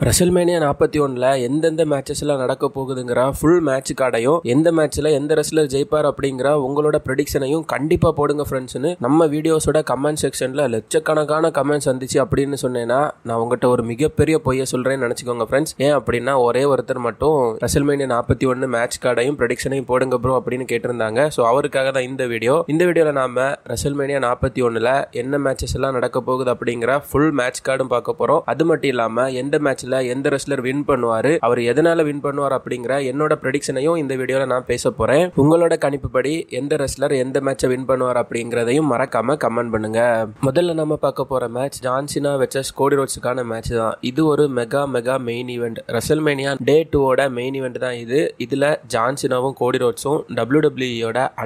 WrestleMania 41ல எந்தெந்த மேட்சஸ்லாம் நடக்க போகுதுங்கிற full match கார்டையும் எந்த மேட்ச்ல எந்த ரெஸ்லர் ஜெயிப்பார் அப்படிங்கிற உங்களோட ப்ரெடிக்ஷனையும் கண்டிப்பா போடுங்க ஃப்ரெண்ட்ஸ்னு நம்ம வீடியோஸோட கமெண்ட் செக்ஷன்ல லட்சக்கணக்கான கமெண்ட்ஸ் வந்துச்சு அப்படின்னு சொன்னேன்னா நான் உங்ககிட்ட ஒரு மிகப்பெரிய பொய்யை சொல்றேன்னு நினைச்சுக்கோங்க ஃப்ரெண்ட்ஸ். ஏன் அப்படின்னா ஒரே ஒருத்தர் மட்டும் ரெசல்மேனியா 41 மேட்ச் கார்டையும் ப்ரெடிக்ஷனையும் போடுங்க ப்ரோ அப்படின்னு கேட்டிருந்தாங்க. ஸோ அவருக்காக தான் இந்த வீடியோல நாம ரெசல்மேனியா 41ல என்ன மேட்சஸ் எல்லாம் நடக்க போகுது அப்படிங்கிற ஃபுல் மேட்ச் கார்டும் பார்க்க போறோம். அது மட்டும் இல்லாம எந்த மேட்ச்ல எந்த ரெஸ்லர் வின் பண்ணுவாரு, அவர் எதனால வின் பண்ணுவார் அப்படிங்கிற என்னோட ப்ரெடிக்ஷனையும் இந்த வீடியோல நான் பேச போறேன். உங்களோட கணிப்புப்படி எந்த ரெஸ்லர் எந்த மேட்சை வின் பண்ணுவார் அப்படிங்கறதையும் மறக்காம கமெண்ட் பண்ணுங்க. முதல்ல நம்ம பார்க்க போற மேட்ச் ஜான் சினா வெர்சஸ் கோடி ரோட்ஸுக்கான மேட்ச் தான். இது ஒரு மெகா மெயின் ஈவெண்ட். ரெசல்மேனியா டே 2 மெயின் ஈவெண்ட் தான் இது. இதுல ஜான் சினாவும் கோடி ரோட்ஸும் WWE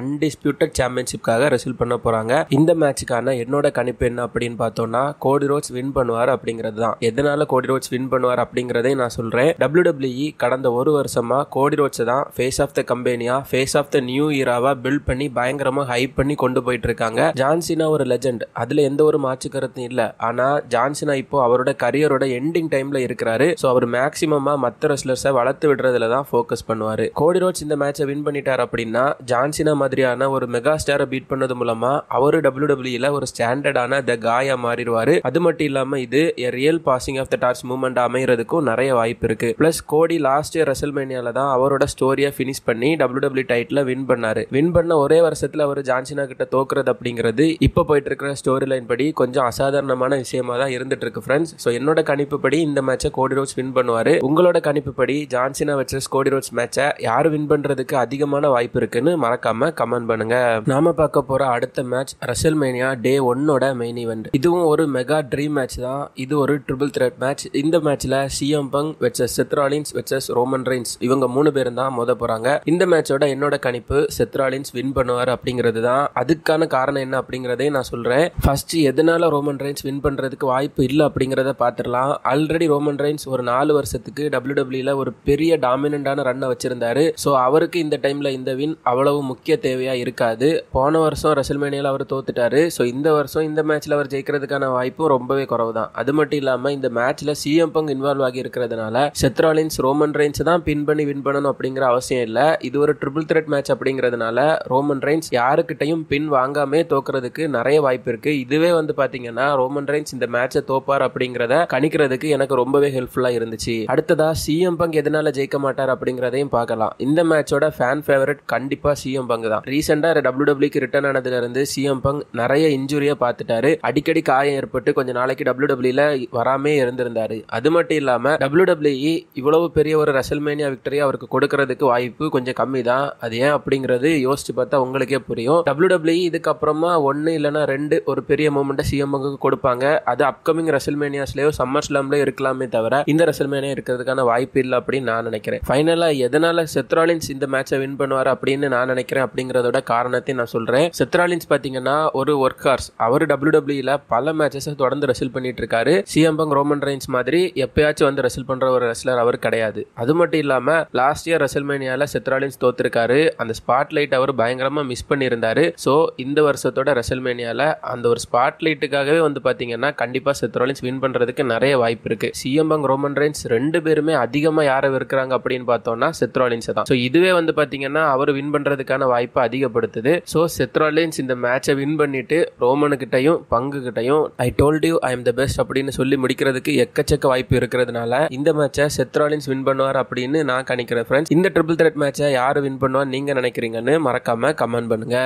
அன்டிஸ்பியூட்டட் சாம்பியன்ஷிப்காக ரெசல் பண்ண போறாங்க. இந்த மேட்சுக்கான என்னோட கணிப்பு என்ன அப்படின்னு பார்த்தோம்னா கோடி ரோட்ஸ் வின் பண்ணுவார் அப்படிங்கிறது தான். எதனால கோடி ரோட்ஸ் வின் பண்ணுவார் அப்படிங்கறதை நான் சொல்றேன். WWE கடந்த ஒரு வருஷமா கோடி ரோட்ஸ் தான் ஃபேஸ் ஆஃப் த கம்பெனியா, ஃபேஸ் ஆஃப் த நியூ ஈராவா பில்ட் பண்ணி பயங்கரமா ஹைப் பண்ணி கொண்டு போயிட்டு இருக்காங்க. ஜான் சினா ஒரு லெஜெண்ட், அதுல எந்த ஒரு மாற்று கருத்தும் இல்ல. ஆனா ஜான் சினா இப்போ அவரோட கரியரோட எண்டிங் டைம்ல இருக்கிறாரு. சோ அவர் மேக்ஸிமமா மத்த ரெஸ்லர்ஸை வளர்த்து விடுறதுல தான் ஃபோக்கஸ் பண்ணுவாரு. கோடி ரோட்ஸ் இந்த மேட்சை வின் பண்ணிட்டார் அப்படின்னா ஜான் சினா மாதிரியான ஒரு மெகா ஸ்டாரை பீட் பண்ணது மூலமா அவரு WWE ஒரு ஸ்டாண்டர்டான த காயா மாறிடுவாரு. அது மட்டும் இல்லாம இது real passing of the torch movement அமையறதுக்கும் நிறைய வாய்ப்பு இருக்கு. பிளஸ் கோடி லாஸ்ட் இயர் ரெசல்மேனியால தான் அவரோட ஸ்டோரியை ஃபினிஷ் பண்ணி WWE டைட்டில் வின் பண்ணாரு. வின் பண்ண ஒரே வருஷத்துல அவர் ஜான் சினா கிட்ட தோக்குறது அப்படிங்கிறது இப்ப போயிட்டு இருக்கிற ஸ்டோரி லைன் படி கொஞ்சம் அசாதாரணமான விஷயமா தான் இருந்துட்டு இருக்கு ஃப்ரெண்ட்ஸ். சோ என்னோட கணிப்பு படி இந்த மேட்சை கோடி ரோட்ஸ் வின் பண்ணுவாரு. உங்களோட கணிப்பு படி ஜான் சினா வெர்சஸ் கோடி ரோட்ஸ் மேட்சை யார் வின் பண்றதுக்கு அதிகமான வாய்ப்பு இருக்குன்னு மறக்காம கமெண்ட் பண்ணுங்க. நாம பார்க்க போற அடுத்த மேட்ச் ரெசல்மேனியா டே 1 மெயின் ஈவெண்ட். இதுவும் ஒரு மெகா ட்ரீம் மேட்ச் தான். இது ஒரு ட்ரிபிள் த்ரெட் மேட்ச். இந்த மேட்ச்ல CM Punk வெர்சஸ் செத் ராலின்ஸ் வெர்சஸ் ரோமன் ரெயின்ஸ் இவங்க 3 பேரும் தான் மோத போறாங்க. இந்த மேட்சோட என்னோட கணிப்பு செத் ராலின்ஸ் வின் பண்ணுவார் அப்படிங்கிறது தான். அதுக்கான காரணம் என்ன அப்படிங்கறதை நான் சொல்றேன். ஃபர்ஸ்ட் எதனால ரோமன் ரெயின்ஸ் வின் பண்றதுக்கு வாய்ப்பு இல்ல அப்படிங்கறத பாத்துடலாம். ஆல்ரெடி ரோமன் ரெயின்ஸ் ஒரு 4 வருஷத்துக்கு WWE ஒரு பெரிய டாமினன்டான ரன்னை வச்சிருந்தாரு. சோ அவருக்கு இந்த டைம்ல இந்த வின் அவ்வளவு முக்கிய தேவையா இருக்காது. போன வருஷம் ரெசல்மேனியால அவர் தோத்துட்டாரு. சோ இந்த வருஷம் இந்த மேட்ச்ல அவர் ஜெயிக்கிறதுக்கான வாய்ப்பும் ரொம்பவே குறைவு தான். அது மட்டும் இல்லாம இந்த மேட்ச்ல CM Punk இன்வால்வ் ஆகி இருக்கிறதுனால செத் ராலின்ஸ் ரோமன் ரெயின்ஸ் தான் பின் பண்ணி வின் பண்ணணும் அப்படிங்கிற அவசியம் இல்ல. இது ஒரு ட்ரிபிள் த்ரெட் மேட்ச் அப்படிங்கிறதுனால ரோமன் ரெயின்ஸ் யாருக்கிட்டையும் பின் வாங்காமே தோக்குறதுக்கு நிறைய வாய்ப்பு இருக்கு. இதுவே பாத்தீங்கன்னா ரோமன் ரெயின்ஸ் இந்த மேட்சை தோப்பார் அப்படிங்கறத கணிக்கிறதுக்கு எனக்கு ரொம்பவே ஹெல்ப்ஃபுல்லா இருந்துச்சு. அடுத்ததா CM Punk எதனால ஜெயிக்க மாட்டார் அப்படிங்கறதையும் பார்க்கலாம். இந்த மேட்சோட ஃபேன் ஃபேவரட் கண்டிப்பா CM Punk தான். ரீசெண்டா WWE ரிட்டர்ன் ஆனதுல இருந்து CM Punk நிறைய இன்ஜுரியா பார்த்துட்டாரு. அடிக்கடி காயம் ஏற்பட்டு கொஞ்ச நாளைக்கு WWE வராமே இருந்திருந்தாரு. அது மட்டும் இல்லாம WWE இவ்வளவு பெரிய ஒரு ரெசல்மேனியா விக்டரி அவருக்கு கொடுக்கறதுக்கு வாய்ப்பு கொஞ்சம் கம்மி தான். அது ஏன் அப்படிங்கிறது யோசிச்சு பார்த்தா உங்களுக்கே புரியும். WWE இதுக்கப்புறமா 1 இல்லனா 2 ஒரு பெரிய மூமெண்ட் CM Punk கொடுப்பாங்க. அது அப்கமிங் ரெசல்மேனியாஸ்லயோ சம்மர் ஸ்லாம்லயோ இருக்கலாமே தவிர இந்த ரெசல்மேனியா இருக்கிறதுக்கான வாய்ப்பு இல்லை அப்படின்னு நான் நினைக்கிறேன். ஃபைனலா எதனால செத் ராலின்ஸ் இந்த மேட்சை வின் பண்ணுவார் அப்படின்னு நான் நினைக்கிறேன் அப்படிங்கறதோட காரணத்தை நான் சொல்றேன். செத் ராலின்ஸ் பாத்தீங்கன்னா ஒரு ஒர்க் ஹார்ஸ். அவர் WWE பல மேட்சஸ் தொடர்ந்து ரெசல் பண்ணிட்டு இருக்காரு. CM Punk ரோமன் ரெயின்ஸ் மாதிரி எப்பயாச்சும் ரெசல் பண்ற ஒரு ரெஸ்லர் அவர் கிடையாது. அது மட்டும் இல்லாம லாஸ்ட் இயர் ரெசல்மேனியால செத் ராலின்ஸ் தோத்துருக்காரு. அந்த ஸ்பாட் லைட் அவர் பயங்கரமா மிஸ் பண்ணியிருந்தாரு. சோ இந்த வருஷத்தோட ரெசல்மேனியால அந்த ஒரு ஸ்பாட் லைட்டுக்காகவே பாத்தீங்கன்னா கண்டிப்பா செத் ராலின்ஸ் வின் பண்றதுக்கு நிறைய வாய்ப்பு இருக்கு. CM Punk ரோமன் ரெயின்ஸ் 2 பேருமே அதிகமா யாரை வெறுக்கிறாங்க அப்படின்னு பார்த்தோம்னா செத் ராலின்ஸ் தான். சோ இதுவே பாத்தீங்கன்னா அவர் வின் பண்றதுக்கான வாய்ப்பை அதிகப்படுத்துது. சோ செத் ராலின்ஸ் இந்த மேட்சை வின் பண்ணிட்டு ரோமனு கிட்டையும் பங்கு கிட்டையும் I told you I am the best அப்படின்னு சொல்லி முடிக்கிறதுக்கு எக்கச்சக்க வாய்ப்பு இருக்கிறதுனால இந்த மேட்சை செத் ராலின்ஸ் வின் பண்ணுவார் அப்படின்னு நான் கணிக்கிறேன் ஃப்ரெண்ட்ஸ். இந்த ட்ரிபிள் த்ரெட் மேட்சை யாரு வின் பண்ணுவா நீங்க நினைக்கிறீங்கன்னு மறக்காம கமெண்ட் பண்ணுங்க.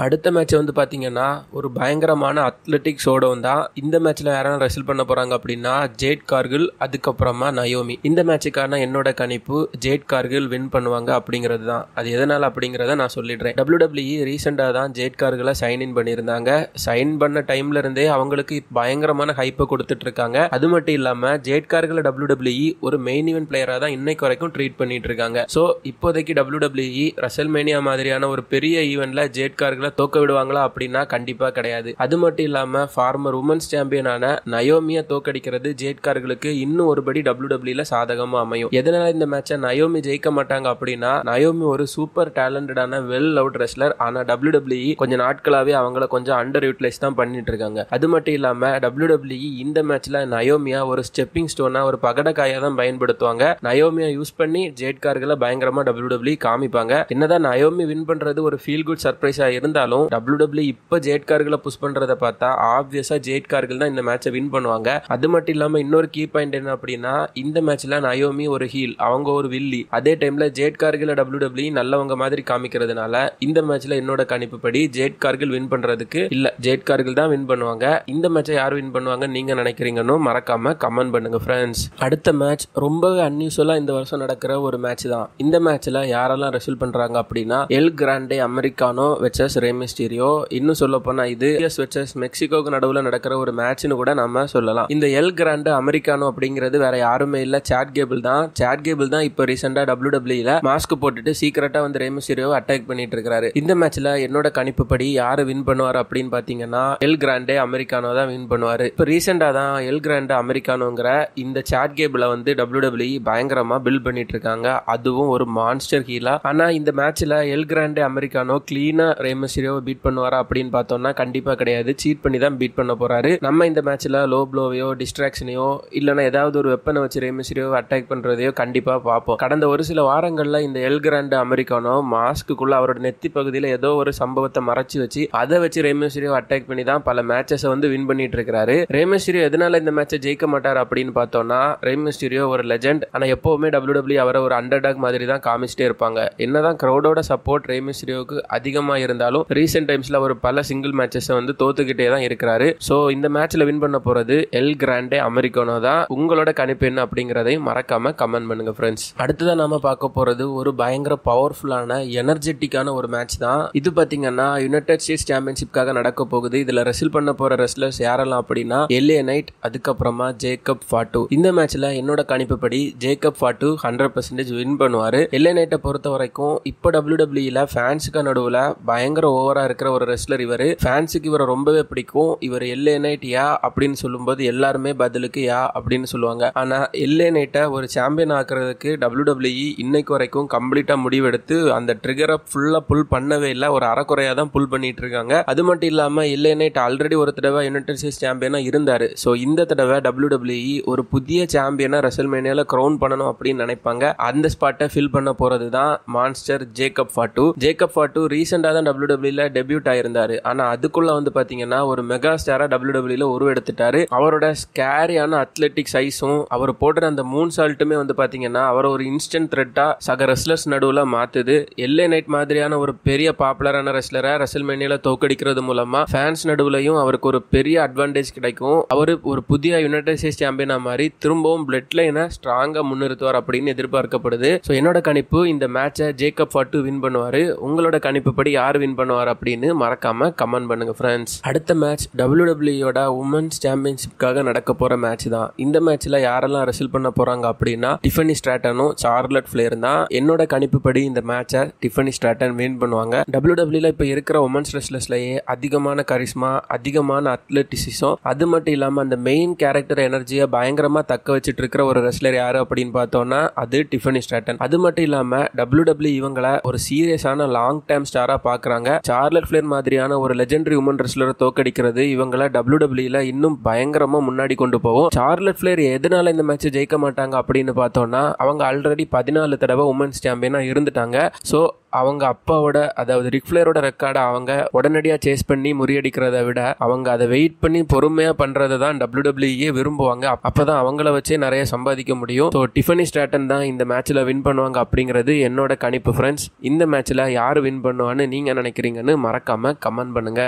அடுத்த மேட்ச் பாத்தீங்கன்னா ஒரு பயங்கரமான அத்லெட்டிக் ஷோடவுன் தான். இந்த மேட்ச்ல யாரும் ரெசல் பண்ண போறாங்க அப்படின்னா ஜேட் கார்கில் அதுக்கப்புறமா நயோமி. இந்த மேட்சுக்கான என்னோட கணிப்பு ஜேட் கார்கில் வின் பண்ணுவாங்க அப்படிங்கிறது தான். அது எதனால அப்படிங்கறத நான் சொல்லிடுறேன். WWE ரீசெண்டா தான் ஜேட் கார்கில சைன் இன் பண்ணியிருந்தாங்க. சைன் பண்ண டைம்ல இருந்தே அவங்களுக்கு பயங்கரமான ஹைப்பை கொடுத்துட்டு இருக்காங்க. அது மட்டும் இல்லாம ஜேட் கார்கில WWE ஒரு மெயின் ஈவென்ட் பிளேயரா தான் இன்னைக்கு வரைக்கும் ட்ரீட் பண்ணிட்டு இருக்காங்க. சோ இப்போதைக்கு WWE ரெசல்மேனியா மாதிரியான ஒரு பெரிய ஈவென்ட்ல ஜேட் கார்கில தோக்க விடுவாங்களா அப்படின்னா கண்டிப்பா கிடையாது. அது மட்டும் இல்லாம ஃபார்மர் உமன்ஸ் சாம்பியனான நயோமியை தோக்கடிக்கிறது ஜேட் கார்கிலுக்கு இன்னும் ஒருபடி WWE சாதகமா அமையும். எதனால இந்த மேட்சை நயோமி ஜெயிக்க மாட்டாங்க அப்படின்னா நயோமி ஒரு சூப்பர் டேலண்டடான வெல் லவ்ட் ரெஸ்லர். ஆனா WWE கொஞ்ச நாட்களாவே அவங்கள கொஞ்சம் அண்டர் யூட்டிலைஸ் தான் பண்ணிட்டு இருக்காங்க. அது மட்டும் இல்லாம WWE இந்த மேட்ச்ல நயோமியா ஒரு ஸ்டெப்பிங் ஸ்டோன் சொன்னா ஒரு பகடக்காயை தான் பயன்படுத்துவாங்க. நயோமியை யூஸ் பண்ணி ஜேட் கார்கில் பயங்கரமா WWE காமிப்பாங்க. என்னதான் நயோமி வின் பண்றது ஒரு ஃபீல் குட் சர்ப்ரைஸா இருந்தாலும் WWE இப்ப ஜேட் கார்கில் புஷ் பண்றதை பார்த்தா ஆப்வியஸா ஜேட் கார்கில் தான் இந்த மேட்சை வின் பண்ணுவாங்க. அது மட்டும் இல்லாம இன்னொரு கீ பாயிண்ட் என்ன அப்படின்னா, இந்த மேட்ச்ல நயோமி ஒரு ஹீல், அவங்க ஒரு வில்லி. அதே டைம்ல ஜேட் கார்கில் WWE நல்லவங்க மாதிரி காமிக்கிறதுனால இந்த மேட்ச்ல என்னோட கணிப்புப்படி ஜேட் கார்கில் வின் பண்றதுக்கு இல்ல, ஜேட் கார்கில் தான் வின் பண்ணுவாங்க. இந்த மேட்சை யார் வின் பண்ணுவாங்க நீங்க நினைக்கிறீங்கன்னு மறக்காம கமெண்ட் பண்ணுங்க ஃப்ரெண்ட்ஸ். அடுத்த மேட்ச் ரொம்பவே அன்யூசுவலா இந்த வருஷம் நடக்கிற ஒரு மேட்ச் தான். இந்த மேட்ச்ல யாரெல்லாம் ரெசல் பண்றாங்க அப்படின்னா, எல் கிராண்டே அமெரிக்கானோ வெர்சஸ் ரே மிஸ்டீரியோ. இன்னும் சொல்ல போனா இது யுஎஸ் வெர்சஸ் மெக்சிகோக்கு நடுவுல நடக்கிற ஒரு மேட்ச்னு கூட நம்ம சொல்லலாம். இந்த எல் கிராண்டே அமெரிக்கானோ அப்படிங்கிறது வேற யாருமே இல்ல, சாட் கேபிள் தான். சாட் கேபிள் தான் இப்போ ரீசெண்டா WWE மாஸ்க் போட்டுட்டு சீக்கிரட்டா வந்து ரே மிஸ்டீரியோவை அட்டாக் பண்ணிட்டு இருக்காரு. இந்த மேட்ச்ல என்னோட கணிப்புப்படி யாரு வின் பண்ணுவார் அப்படின்னு பாத்தீங்கன்னா, எல் கிராண்டே அமெரிக்கானோ தான் வின் பண்ணுவாரு. இப்போ ரீசெண்டா தான் எல் கிராண்டே அமெரிக்கானோங்கிற இந்த சாட் கேபிளை வந்து WWE பயங்கரமா பில்ட் பண்ணிட்டு இருக்காங்க, அதுவும் ஒரு மான்ஸ்டர் ஹீலா. ஆனா இந்த மேட்ச்ல எல் கிராண்டே அமெரிக்கானோ கிளீனா ரே மிஸ்டீரியோவை பீட் பண்ணுவாரா அப்படின்னு பார்த்தோம்னா கண்டிப்பா கிடையாது, சீட் பண்ணி தான் பீட் பண்ண போறாரு. நம்ம இந்த மேட்ச்ல லோ ப்ளோவையோ டிஸ்ட்ராக்ஷனையோ இல்லைன்னா ஏதாவது ஒரு வெப்பனை வச்சு ரே மிஸ்டீரியோவை அட்டாக் பண்றதையோ கண்டிப்பா பார்ப்போம். கடந்த ஒரு சில வாரங்கள்ல இந்த எல் கிராண்டே அமெரிக்கானோ மாஸ்க்குள்ள அவரோட நெத்தி பகுதியில் ஏதோ ஒரு சம்பவத்தை மறைச்சு வச்சு அதை வச்சு ரே மிஸ்டீரியோ அட்டாக் பண்ணி தான் பல மேட்சஸ் வந்து வின் பண்ணிட்டு இருக்காரு. ரே மிஸ்டீரியோ எதனால இந்த மேட்சை ஜெயிக்க மாட்டார் அப்படின்னு பார்த்தோம்னா, ரே மிஸ்டீரியோ ஒரு லெஜெண்ட். ஆனா எப்பவுமே WWE அவரை ஒரு அண்டர்டாக் மாதிரி தான் காமிச்சிட்டே இருப்பாங்க. என்னதான் கிரௌடோட சப்போர்ட் ரே மிஸ்டீரியோவுக்கு அதிகமா இருந்தாலும் ரீசெண்ட் டைம்ஸ்ல அவர் பல சிங்கிள் மேட்சஸ் வந்து தோத்துக்கிட்டே தான் இருக்கிறாரு. சோ இந்த மேட்ச்ல வின் பண்ண போறது எல் கிராண்டே அமெரிக்கானோ தான். உங்களோட கணிப்பு என்ன அப்படிங்கறதையும் மறக்காம கமெண்ட் பண்ணுங்க ஃப்ரெண்ட்ஸ். அடுத்ததான் நாம பார்க்க போறது ஒரு பயங்கர பவர்ஃபுல்லான எனர்ஜெட்டிக்கான ஒரு மேட்ச் தான். இது பாத்தீங்கன்னா யுனைடெட் ஸ்டேட்ஸ் சாம்பியன்ஷிப்காக நடக்க போகுது. இதுல ரெஸ்ல் பண்ண போற ரெஸ்லர்ஸ் யாரெல்லாம் அப்படின்னா, LA நைட், அதுக்கப்புறமா ஜேக்கப் ஃபாட்டு. இந்த மேட்ச்ல என்னோட கணிப்புப்படி ஜேக்கப் ஃபாட்டு 100% வின் பண்ணுவாரு. LA நைட்டை பொறுத்த வரைக்கும் இப்போ WWE ஃபேன்ஸுக்கு நடுவுல பயங்கர ஓவரா இருக்கிற ஒரு ரெஸ்லர் இவரு. ஃபேன்ஸுக்கு இவரை ரொம்பவே பிடிக்கும். இவர் LA நைட் யா அப்படின்னு சொல்லும்போது எல்லாருமே பதிலுக்கு யா அப்படின்னு சொல்லுவாங்க. ஆனா LA நைட்டை ஒரு சாம்பியன் ஆக்குறதுக்கு WWE இன்னைக்கு வரைக்கும் கம்ப்ளீட்டா முடிவெடுத்து அந்த ட்ரிகரை ஃபுல்லா புல் பண்ணவே இல்லை, ஒரு அறக்குறையா தான் புல் பண்ணிட்டு இருக்காங்க. அது மட்டும் இல்லாம LA நைட் ஆல்ரெடி ஒரு தடவை யுனைடெட் ஸ்டேட்ஸ் சாம்பியனா இருந்தாரு. சோ இந்த தடவை WWE ஒரு புதிய சாம்பியனா ரெசல்மேனியால கிரவுன் பண்ணணும் அப்படின்னு நினைப்பாங்க. அந்த ஸ்பாட்டை ஃபில் பண்ண போறது தான் monster Jacob Fatu. Jacob Fatu ரீசெண்டா தான் WWE டெபியூட் ஆயிருந்தாரு. ஆனா அதுக்குள்ள வந்து பாத்தீங்கன்னா ஒரு மெகா ஸ்டாரா WWE உருவெடுத்துட்டாரு. அவரோட ஸ்கேரியான அத்லெட்டிக் சைஸும் அவர் போடுற அந்த மூன் சால்ட்டுமே வந்து பாத்தீங்கன்னா அவர் ஒரு இன்ஸ்டன்ட் த்ரெட்டா சக ரெஸ்லர்ஸ் நடுவுல மாத்துது. LA நைட் மாதிரியான ஒரு பெரிய பாப்புலரான ரெஸ்லரை ரெசல்மேனியால தோக்கடிக்கிறது மூலமா ஃபேன்ஸ் நடுவுலையும் அவருக்கு ஒரு பெரிய அட்வான்டேஜ் கிடைக்கும். அவரு ஒரு புதிய யுனைடெட் ஸ்டேட்ஸ் சாம்பியனா மாதிரி திரும்பவும் பிளட் லைனை ஸ்ட்ராங்கா முன்னிறுத்துவார் அப்படின்னு எதிர்பார்க்கப்படுது. ஸோ என்னோட கணிப்பு இந்த மேட்சை ஜேக்கப் ஃபாட்டு வின் பண்ணுவாரு. உங்களோட கணிப்புப்படி யார் வின் பண்ணுவார் அப்படின்னு மறக்காம கமெண்ட் பண்ணுங்க ஃப்ரெண்ட்ஸ். அடுத்த மேட்ச் WWE உமன்ஸ் சாம்பியன்ஷிப்காக நடக்க போற மேட்ச் தான். இந்த மேட்ச்ல யாரெல்லாம் ரெசல் பண்ண போறாங்க அப்படின்னா, டிஃபனி ஸ்ட்ராட்டனும் சார்லட் ஃபிளேர் தான். என்னோட கணிப்புப்படி இந்த மேட்சை டிஃபனி ஸ்ட்ராட்டன் வின் பண்ணுவாங்க. WWE இப்ப இருக்கிற உமன்ஸ் ரெஸ்லர்ஸ்லயே அதிகமான கரிஸ்மா, அதிகமான அத்லெட்டிசிசம், அது மட்டும் இல்லாம அந்த மெயின் கேரக்டர் எனர்ஜியை பயங்கரமா தக்க வச்சிட்டு இருக்கிற ஒரு ரெஸ்லர் யாரு அப்படின்னு பார்த்தோம்னா அது டிஃபனி ஸ்ட்ராட்டன். அது மட்டும் இல்லாம WWE இவங்களை ஒரு சீரியஸான லாங் டைம் ஸ்டாரா பாக்குறாங்க. சார்லட் ஃபிளேர் மாதிரியான ஒரு லெஜெண்டரி உமன் ரெஸ்லரை தோக்கடிக்கிறது இவங்களை WWE இன்னும் பயங்கரமா முன்னாடி கொண்டு போகும். சார்லட் ஃபிளேர் எதனால இந்த மேட்ச் ஜெயிக்க மாட்டாங்க அப்படின்னு பார்த்தோம்னா, அவங்க ஆல்ரெடி 14 தடவை உமன்ஸ் சாம்பியனா இருந்துட்டாங்க. சோ அவங்க அப்பாவோட, அதாவது ரிக் ஃபிளேரோட ரெக்கார்டை அவங்க உடனடியாக சேஸ் பண்ணி முறியடிக்கிறத விட அவங்க அதை வெயிட் பண்ணி பொறுமையா பண்றதை தான் WWE விரும்புவாங்க. அப்பதான் அவங்கள வச்சே நிறைய சம்பாதிக்க முடியும். ஸோ டிஃபனி ஸ்ட்ராட்டன் தான் இந்த மேட்ச்ல வின் பண்ணுவாங்க அப்படிங்கிறது என்னோட கணிப்பு ஃப்ரெண்ட்ஸ். இந்த மேட்ச்ல யாரு வின் பண்ணுவான்னு நீங்க நினைக்கிறீங்கன்னு மறக்காம கமெண்ட் பண்ணுங்க.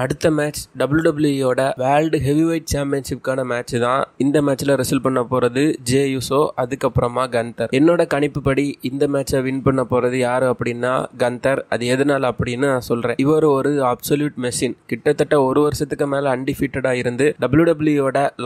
அடுத்த மேட்ச் WWEயோட வேர்ல்டு ஹெவிவெயிட் சாம்பியன்ஷிப்கான மேட்ச் தான். இந்த மேட்ச்ல ரெசல் பண்ண போறது ஜே யூசோ, அதுக்கப்புறமா கந்தர். என்னோட கணிப்புப்படி இந்த மேட்சை வின் பண்ண போறது யாரு அப்படின்னா கந்தர். அது எதனால அப்படின்னு நான் சொல்றேன். இவர் ஒரு அப்சல்யூட் மெஷின். கிட்டத்தட்ட ஒரு வருஷத்துக்கு மேல அன்டிஃபீட்டடா இருந்து WWE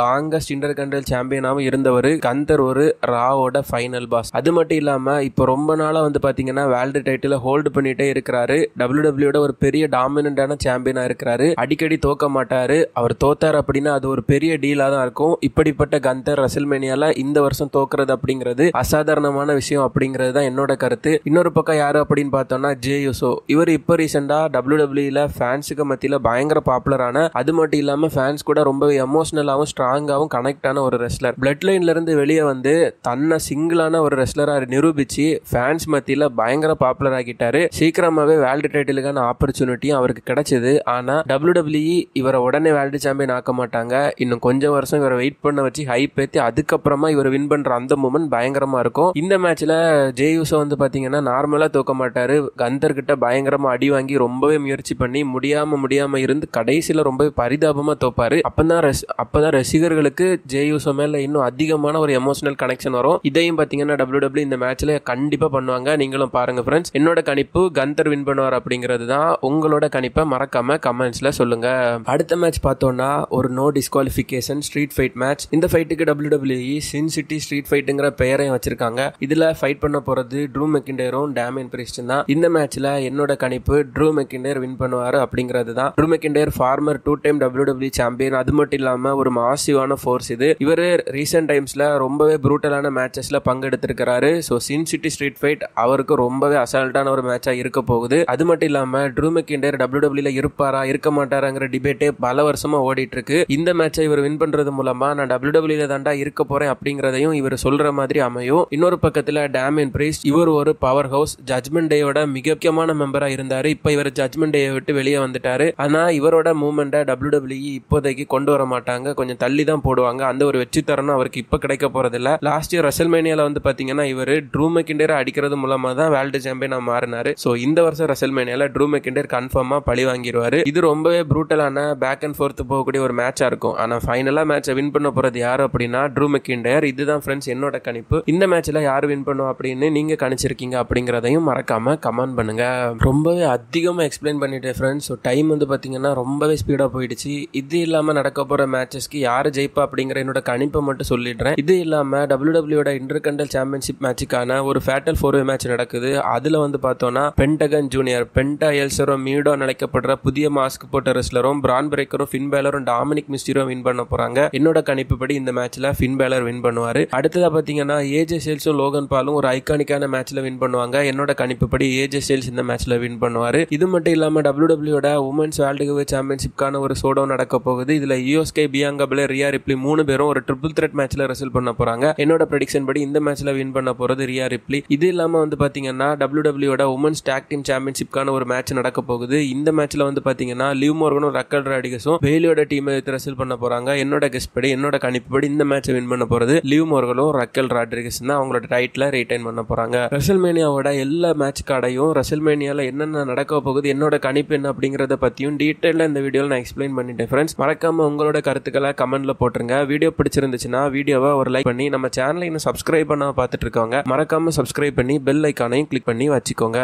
லாங்கஸ்ட் இன்டர்கண்டல் சாம்பியனாவும் இருந்தவர் கந்தர். ஒரு ராவோட ஃபைனல் பாஸ். அது மட்டும் இல்லாம இப்போ ரொம்ப நாளா வந்து பாத்தீங்கன்னா வேர்ல்டு டைட்டில ஹோல்டு பண்ணிட்டே இருக்கிறாரு. WWE ஒரு பெரிய டாமினன்டான சாம்பியனா இருக்கிறாரு. அடிக்கடி தோக்க மாட்டாரு. அவர் தோத்தார் அப்படின்னா அது ஒரு பெரிய டீலா தான் இருக்கும். இப்படிப்பட்ட கந்தர் ரெசல்மேனியால இந்த வருஷம் தோக்குறது அப்படிங்கிறது அசாதாரணமான விஷயம் அப்படிங்கிறது தான் என்னோட கருத்து. இன்னொரு பக்கம் யாரு அப்படின்னு பார்த்தோம்னா ஜே யூசோ. இவர் இப்போ ரீசெண்டா WWE ஃபேன்ஸுக்கு மத்தியில பயங்கர பாப்புலரான, அது மட்டும் இல்லாம ஃபேன்ஸ் கூட ரொம்ப எமோஷனலாவும் ஸ்ட்ராங்காவும் கனெக்ட் ஆன ஒரு ரெஸ்லர். ரெஸ்லர். பிளட் லைன்ல இருந்து வெளியே வந்து தன்னை சிங்கிளான ஒரு ரெஸ்லரா நிரூபிச்சு ஃபேன்ஸ் மத்தியில பயங்கர பாப்புலர் ஆகிட்டாரு. சீக்கிரமாவே வேர்ல்டு டைட்டிலுக்கான ஆப்பர்ச்சுனிட்டியும் அவருக்கு கிடைச்சது. ஆனா WWE இவரை உடனே வேர்ல்டு சாம்பியன் ஆக்க மாட்டாங்க. இன்னும் கொஞ்சம் வருஷம் இவரை வெயிட் பண்ண வச்சு ஹைப் ஏத்தி அதுக்கப்புறமா இவர் வின் பண்ற அந்த மூமெண்ட் பயங்கரமா இருக்கும். இந்த மேட்ச்ல ஜே யூசோ வந்து பாத்தீங்கன்னா நார்மலா தோக்க மாட்டாரு. கந்தர் கிட்ட பயங்கரமா அடி வாங்கி ரொம்பவே முயற்சி பண்ணி முடியாம இருந்து கடைசியில ரொம்ப பரிதாபமா தோப்பாரு. அப்பதான் ரசிகர்களுக்கு ஜே யூசோ மேல இன்னும் அதிகமான ஒரு எமோஷனல் கனெக்ஷன் வரும். இதையும் பாத்தீங்கன்னா WWE இந்த மேட்ச்ல கண்டிப்பா பண்ணுவாங்க. நீங்களும் பாருங்க ஃப்ரெண்ட்ஸ். என்னோட கணிப்பு கந்தர் வின் பண்ணுவார் அப்படிங்கிறது தான். உங்களோட கணிப்பை மறக்காம கமெண்ட்ஸ்ல சொல்லுங்க. அடுத்த மேட்ச் பார்த்தோம்னா ஒரு no disqualification street fight match. இந்த ஃபைட்டுக்கு WWE சின் சிட்டி ஸ்ட்ரீட் ஃபைட்டுங்கிற பெயரையும் வச்சிருக்காங்க. இதுல ஃபைட் பண்ண போறது ட்ரூ மெக்கிண்டரும் டேமியன் பிரிஸ்டும் தான். இந்த மேட்ச்ல என்னோட கணிப்பு ட்ரூ மெக்கிண்டர் வின் பண்ணுவாரு அப்படிங்கிறது தான். Drew McIntyre former 2 time WWE champion. அது மட்டும் இல்லாம ஒரு மாசிவான ஃபோர்ஸ். இது இவரு ரீசெண்ட் டைம்ஸ்ல ரொம்பவே ப்ரூட்டலான மேட்சஸ்ல பங்கெடுத்திருக்கிறாரு. ஸோ சின் சிட்டி ஸ்ட்ரீட் ஃபைட் அவருக்கு ரொம்பவே அசால்ட்டான ஒரு மேட்சா இருக்க போகுது. அது மட்டும் இல்லாம ட்ரூ மெக்கிண்டர் WWE இருப்பாரா இருக்க மாட்டாராங்கிற டிபேட்டே பல வருஷமா ஓடிட்டு இருக்கு. இந்த மேட்சை இவர் வின் பண்றது மூலமா நான் WWE தாண்டா இருக்க போறேன் அப்படிங்கறதையும் இவர் சொல்ற மாதிரி அமையும். இன்னொரு பக்கத்துல டேமியன் பிரிஸ்ட் இவர் ஒரு பவர் ஹவுஸ் ஜட்ஜ்மெண்ட் டேயோட மிக முக்கியமான மெம்பரா இருந்தாரு. இப்ப இவர் ஜட்ஜ்மெண்ட் டே விட்டு வெளியே வந்துட்டாரு. ஆனா இவரோட மூவ்மெண்ட்டை WWE இப்போதைக்கு கொண்டு வர மாட்டாங்க. கொஞ்சம் தள்ளி தான் போடுவாங்க. அந்த ஒரு வெற்றி தரணும் அவருக்கு இப்ப கிடைக்க போறது இல்ல. லாஸ்ட் இயர் ரெசல்மேனியால வந்து பாத்தீங்கன்னா இவர் ட்ரூ மெக்கிண்டரை அடிக்கிறது மூலமா தான் வேர்ல்டு சாம்பியனா மாறினாரு. சோ இந்த வருஷம் ரெசல்மேனியால ட்ரூ மெக்கிண்டர் கன்ஃபார்மா பழி வாங்கிடுவாரு. இது ரொம்பவே ப்ரூட்டலான பேக் அண்ட் ஃபோர்த் போகக்கூடிய ஒரு மேட்சா இருக்கும். ஆனா ஃபைனலா மேட்சை வின் பண்ண போறது யாரு அப்படின்னா ட்ரூ மெக்கிண்டர். இதுதான் ஃப்ரெண்ட்ஸ் என்னோட கணிப்பு. இந்த மேட்ச்ல யாரு வின் பண்ணுவா அப்படின்னு நீங்க கணிச்சிருக்கீங்க அப்படிங்கறதையும் மறக்காம கமெண்ட் பண்ணுங்க. ரொம்பவே அதிகமா எக்ஸ்பிளைன் பண்ணிட்டேன் ஃப்ரெண்ட்ஸ். ஸோ டைம் வந்து பாத்தீங்கன்னா ரொம்பவே ஸ்பீடா போயிடுச்சு. இது இல்லாம நடக்க போற மேட்சஸ்க்கு யாரு ஜெயிப்பா அப்படிங்கிற என்னோட கணிப்பை மட்டும் சொல்லிடுறேன். இது இல்லாம WWE இன்டர்கண்டல் சாம்பியன்ஷிப் மேட்சுக்கான ஒரு ஃபேட்டல் 4-வே மேட்ச் நடக்குது. அதுல வந்து பார்த்தோம்னா பென்டகன் ஜூனியர், பென்டா எல்சரும் மீடோ அழைக்கப்படுற புதிய மாஸ்க் போட்ட ரெஸ்லரும் பிரான் பிரேக்கரும் ஃபின் பேலரும் டாமினிக் மிஸ்டீரியும் வின் பண்ண போறாங்க. என்னோட கணிப்புப்படி இந்த மேட்ச்ல ஃபின் பேலர் வின் பண்ணுவாரு. அடுத்ததா பாத்தீங்கன்னா ஏஜே ஸ்டைல்ஸும் லோகன் பாலும் ஒரு ஐகானிக்கான மேட்ச்ல வின் பண்ணுவாங்க. என்னோட கணிப்புப்படி ஏஜே ஸ்டைல்ஸ் இந்த மேட்ச்ல வின் பண்ணுவாரு. இது மட்டும் இல்லாம WWE உமன்ஸ் வேர்ல்டு ஹெவிவெயிட் சாம்பியன்ஷிப்கான ஒரு ஷோடவுன் நடக்க போகுது. இதுல Iyo Sky, Bianca Belair, Rhea Ripley 3 பேரும் ஒரு ட்ரிபிள் த்ரெட் மேட்ச்ல ரெசல் பண்ண போறாங்க. என்னோட ப்ரெடிக்ஷன் படி இந்த மேட்ச்ல வின் பண்ண போறது ரியா ரிப்ளி. இது இல்லாம வந்து பாத்தீங்கன்னா WWE உமன்ஸ் டாக் டீம் சாம்பியன்ஷிப்கான ஒரு மேட்ச் நடக்க போகுது. இந்த மேட்ச்ல வந்து பாத்தீங்கன்னா லிவ் மோர்கனும் ரக்கல் ராடிகஸும் பெய்லியோட டீமை ரெசல் பண்ண போறாங்க. என்னோட கெஸ் படி என்னோட கணிப்புப்படி இந்த மேட்சை வின் பண்ண போறது லிவ் மோர்கனும் ரக்கல் ராட்ரிகஸ் தான். அவங்களோட டைட்டில ரிட்டைன் பண்ண போறாங்க. ரெசல்மேனியாவோட எல்லா மேட்ச் கார்டையும் ரெசல்மேனியால என்னென்ன நடக்க போகுது என்னோட கணிப்பு என்ன அப்படிங்கறத பத்தியும் டீடைலா இந்த வீடியோல நான் எக்ஸ்பிளைன் பண்ணிட்டேன் ஃப்ரெண்ட்ஸ். மறக்காம உங்களோட கருத்துக்களை கமெண்ட்ல போட்டுருங்க. வீடியோ பிடிச்சிருந்துச்சுன்னா வீடியோவை ஒரு லைக் பண்ணி நம்ம சேனலை இன்னும் சப்ஸ்கிரைப் பண்ண பார்த்துட்டு இருக்கவங்க மறக்காம சப்ஸ்கிரைப் பண்ணி பெல் ஐக்கானையும் கிளிக் பண்ணி வச்சுக்கோங்க.